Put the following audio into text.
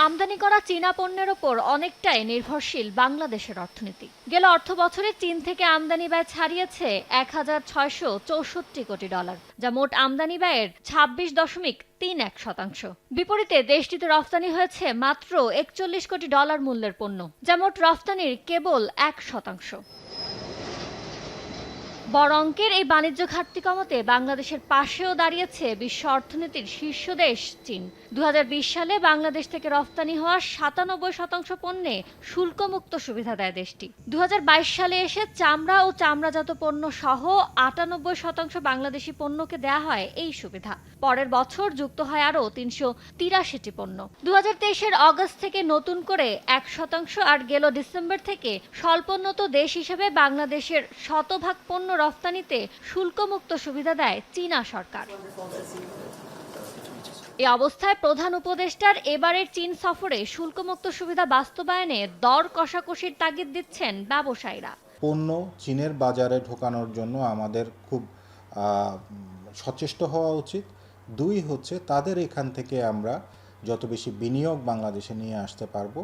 আমদানি করা চীনা পণ্যের ওপর অনেকটাই নির্ভরশীল বাংলাদেশের অর্থনীতি। গেল অর্থবছরে চীন থেকে আমদানি ব্যয় ছাড়িয়েছে ১,৬৬৪ কোটি ডলার, যা মোট আমদানি ব্যয়ের ২৬.৩১%। বিপরীতে দেশটিতে রফতানি হয়েছে মাত্র ৪১ কোটি ডলার মূল্যের পণ্য, যা মোট রফতানির কেবল ১%। বড় অঙ্কের এই বাণিজ্য ঘাটতি কমাতে বাংলাদেশের পাশেও দাঁড়িয়েছে বিশ্ব অর্থনীতির শীর্ষ দেশ চীন। ২০২০ সালে বাংলাদেশ থেকে রফতানি হওয়া ৯৭% পণ্যে শুল্কমুক্ত সুবিধা দেয় দেশটি। ২০২২ সালে এসে চামড়া ও চামড়াজাত পণ্য সহ ৯৮% বাংলাদেশি পণ্যকে দেয়া হয় এই সুবিধা। পরের বছর যুক্ত হয় আরও ৩৮৩টি পণ্য। ২০২৩-এর অগস্ট থেকে নতুন করে ১%, আর গেল ডিসেম্বর থেকে স্বল্পোন্নত দেশ হিসেবে বাংলাদেশের শতভাগ পণ্য রফতানিতে শুল্কমুক্ত সুবিধা দেয় চীনা সরকার। এই অবস্থায় প্রধান উপদেষ্টার এবারের চীন সফরে শুল্কমুক্ত সুবিধা বাস্তবায়নে দর কষাকষির তাগিদ দিচ্ছেন ব্যবসায়ীরা। পণ্য চীনের বাজারে ঢোকানোর জন্য আমাদের খুব সচেষ্ট হওয়া উচিত। ২ হচ্ছে তাদের এখান থেকে আমরা যত বেশি বিনিয়োগ বাংলাদেশে নিয়ে আসতে পারবো